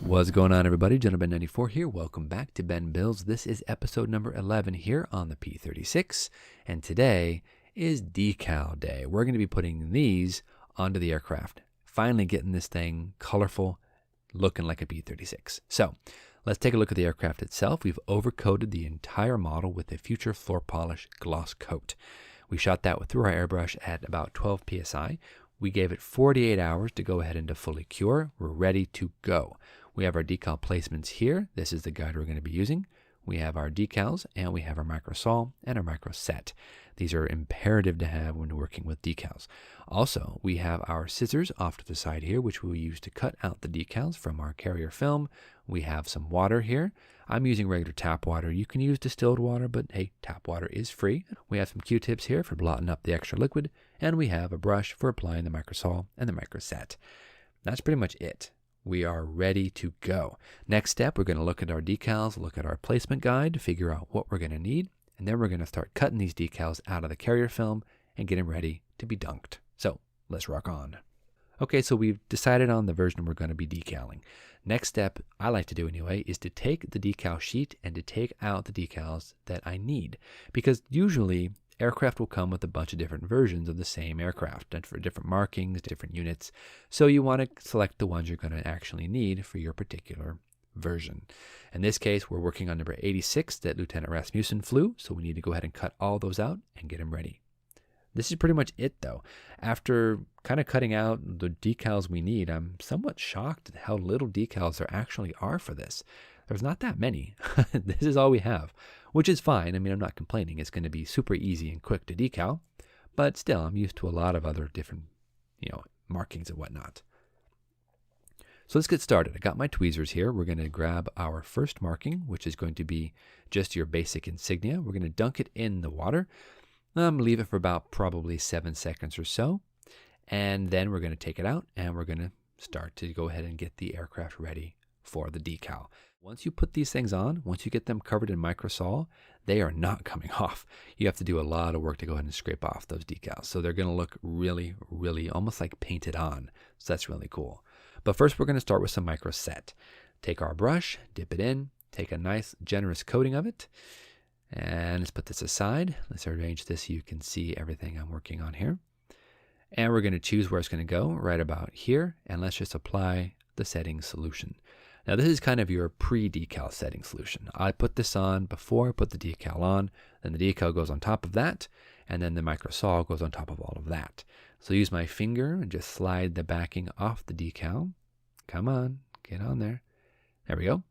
What's going on, everybody? Gentleman94 here. Welcome back to Ben Builds. This is episode number 11 here on the P-36, and today is decal day. We're going to be putting these onto the aircraft, finally getting this thing colorful, looking like a P-36. So let's take a look at the aircraft itself. We've overcoated the entire model with a future floor polish gloss coat. We shot that through our airbrush at about 12 psi. We gave it 48 hours to go ahead and to fully cure. We're ready to go. We have our decal placements here. This is the guide we're going to be using. We have our decals, and we have our microsol and our microset. These are imperative to have when working with decals. Also, we have our scissors off to the side here, which we'll use to cut out the decals from our carrier film. We have some water here. I'm using regular tap water. You can use distilled water, but hey, tap water is free. We have some Q-tips here for blotting up the extra liquid, and we have a brush for applying the microsol and the microset. That's pretty much it. We are ready to go. Next step, we're going to look at our decals, look at our placement guide to figure out what we're going to need, and then we're going to start cutting these decals out of the carrier film and get them ready to be dunked. So let's rock on. Okay, so we've decided on the version we're going to be decaling. Next step, I like to do anyway, is to take the decal sheet and to take out the decals that I need. Because usually aircraft will come with a bunch of different versions of the same aircraft and for different markings, different units. So you want to select the ones you're going to actually need for your particular version. In this case, we're working on number 86 that Lieutenant Rasmussen flew. So we need to go ahead and cut all those out and get them ready. This is pretty much it though. After kind of cutting out the decals we need, I'm somewhat shocked at how little decals there actually are for this. There's not that many. This is all we have, which is fine. I mean, I'm not complaining. It's going to be super easy and quick to decal, but still, I'm used to a lot of other different, markings and whatnot. So let's get started. I got my tweezers here. We're going to grab our first marking, which is going to be just your basic insignia. We're going to dunk it in the water. Leave it for about probably 7 seconds or so. And then we're going to take it out and we're going to start to go ahead and get the aircraft ready for the decal. Once you put these things on, once you get them covered in microsol, they are not coming off. You have to do a lot of work to go ahead and scrape off those decals. So they're going to look really, really almost like painted on. So that's really cool. But first we're going to start with some microset. Take our brush, dip it in, take a nice generous coating of it. And let's put this aside. Let's arrange this so you can see everything I'm working on here. And we're going to choose where it's going to go, right about here. And let's just apply the setting solution. Now this is kind of your pre-decal setting solution. I put this on before I put the decal on, then the decal goes on top of that, and then the microsol goes on top of all of that. So use my finger and just slide the backing off the decal. Come on, get on there. There we go.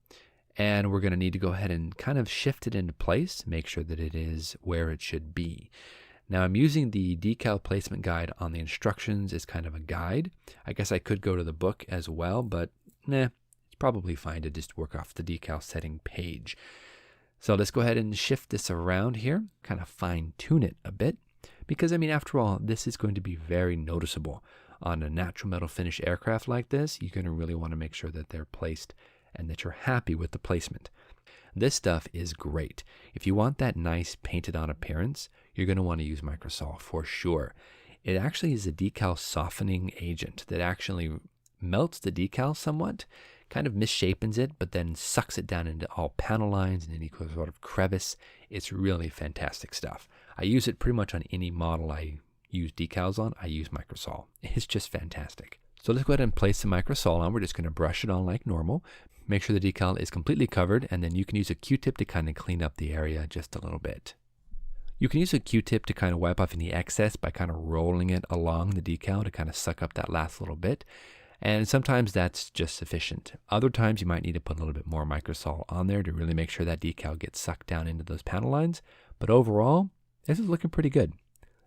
And we're going to need to go ahead and kind of shift it into place, make sure that it is where it should be. Now I'm using the decal placement guide on the instructions as kind of a guide. I guess I could go to the book as well, but it's probably fine to just work off the decal setting page. So let's go ahead and shift this around here, kind of fine tune it a bit, because I mean, after all, this is going to be very noticeable. On a natural metal finish aircraft like this, you're going to really want to make sure that they're placed and that you're happy with the placement. This stuff is great. If you want that nice painted on appearance, you're going to want to use microsol for sure. It actually is a decal softening agent that actually melts the decal somewhat, kind of misshapens it, but then sucks it down into all panel lines and any sort of crevice. It's really fantastic stuff. I use it pretty much on any model I use decals on. I use microsol. It's just fantastic. So let's go ahead and place the microsol on. We're just going to brush it on like normal. Make sure the decal is completely covered, and then you can use a Q-tip to kind of clean up the area just a little bit. You can use a Q-tip to kind of wipe off any excess by kind of rolling it along the decal to kind of suck up that last little bit. And sometimes that's just sufficient. Other times you might need to put a little bit more microsol on there to really make sure that decal gets sucked down into those panel lines. But overall, this is looking pretty good.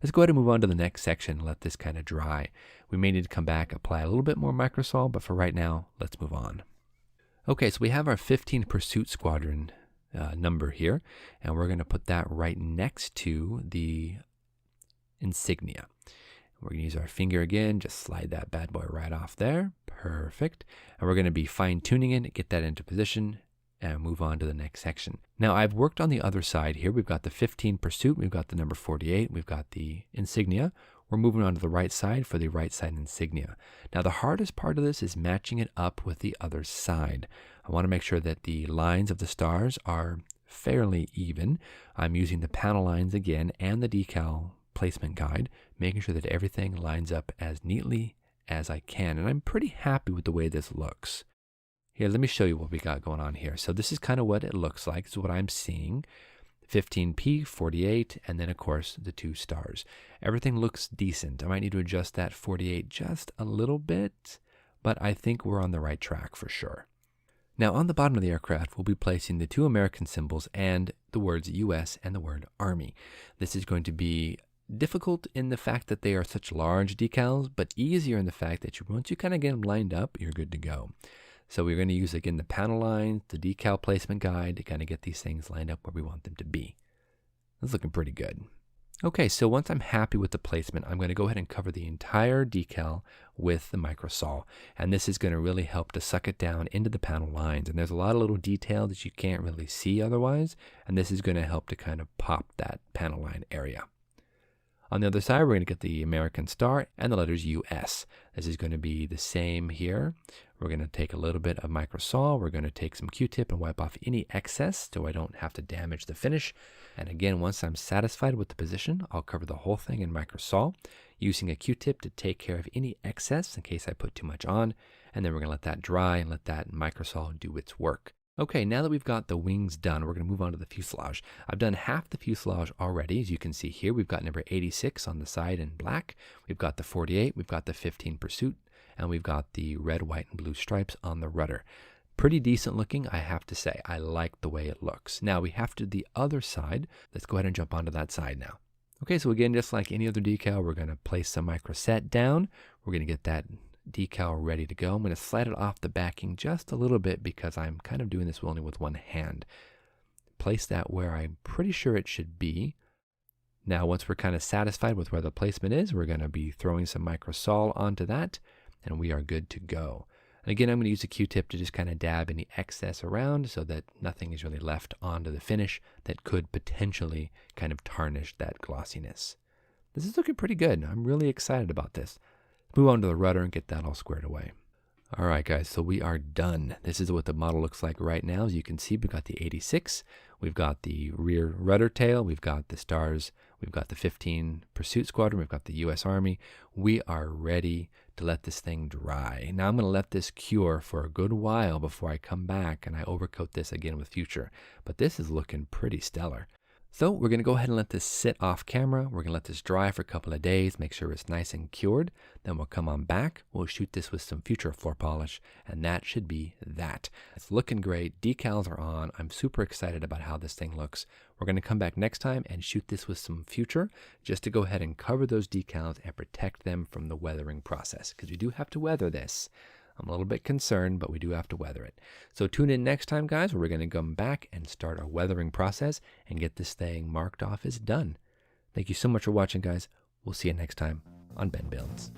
Let's go ahead and move on to the next section and let this kind of dry. We may need to come back, apply a little bit more microsol, but for right now, let's move on. Okay, so we have our 15 Pursuit Squadron number here, and we're going to put that right next to the insignia. We're going to use our finger again, just slide that bad boy right off there. Perfect. And we're going to be fine tuning it, get that into position, and move on to the next section. Now I've worked on the other side here. We've got the 15 Pursuit, we've got the number 48, we've got the insignia. We're moving on to the right side for the right side insignia. Now the hardest part of this is matching it up with the other side. I want to make sure that the lines of the stars are fairly even. I'm using the panel lines again and the decal placement guide, making sure that everything lines up as neatly as I can. And I'm pretty happy with the way this looks. Here, let me show you what we got going on here. So this is kind of what it looks like. This is what I'm seeing. 15P, 48, and then of course the 2 stars. Everything looks decent. I might need to adjust that 48 just a little bit, but I think we're on the right track for sure. Now on the bottom of the aircraft, we'll be placing the 2 American symbols and the words US and the word Army. This is going to be difficult in the fact that they are such large decals, but easier in the fact that once you kind of get them lined up, you're good to go. So we're going to use, again, the panel lines, the decal placement guide to kind of get these things lined up where we want them to be. That's looking pretty good. Okay, so once I'm happy with the placement, I'm going to go ahead and cover the entire decal with the microsaw. And this is going to really help to suck it down into the panel lines. And there's a lot of little detail that you can't really see otherwise. And this is going to help to kind of pop that panel line area. On the other side, we're going to get the American star and the letters US. This is going to be the same here. We're going to take a little bit of microsaw. We're going to take some Q-tip and wipe off any excess so I don't have to damage the finish. And again, once I'm satisfied with the position, I'll cover the whole thing in microsaw using a Q-tip to take care of any excess in case I put too much on. And then we're going to let that dry and let that microsaw do its work. Okay, now that we've got the wings done, we're going to move on to the fuselage. I've done half the fuselage already. As you can see here, we've got number 86 on the side in black. We've got the 48, we've got the 15 Pursuit, and we've got the red, white, and blue stripes on the rudder. Pretty decent looking, I have to say. I like the way it looks. Now we have to the other side. Let's go ahead and jump onto that side now. Okay, so again, just like any other decal, we're going to place some microset down. We're going to get that decal ready to go. I'm going to slide it off the backing just a little bit because I'm kind of doing this only with one hand. Place that where I'm pretty sure it should be. Now, once we're kind of satisfied with where the placement is, we're going to be throwing some microsol onto that, and we are good to go. And again, I'm going to use a Q-tip to just kind of dab any excess around so that nothing is really left onto the finish that could potentially kind of tarnish that glossiness. This is looking pretty good. I'm really excited about this. Move on to the rudder and get that all squared away. All right, guys, so we are done. This is what the model looks like right now. As you can see, we've got the 86, we've got the rear rudder tail, we've got the stars, we've got the 15 Pursuit Squadron, we've got the U.S. Army. We are ready to let this thing dry. Now I'm going to let this cure for a good while before I come back and I overcoat this again with Future. But this is looking pretty stellar. So we're going to go ahead and let this sit off camera. We're going to let this dry for a couple of days, make sure it's nice and cured. Then we'll come on back. We'll shoot this with some Future floor polish, and that should be that. It's looking great. Decals are on. I'm super excited about how this thing looks. We're going to come back next time and shoot this with some Future just to go ahead and cover those decals and protect them from the weathering process, because we do have to weather this. I'm a little bit concerned, but we do have to weather it. So tune in next time, guys, where we're going to come back and start our weathering process and get this thing marked off as done. Thank you so much for watching, guys. We'll see you next time on Ben Builds.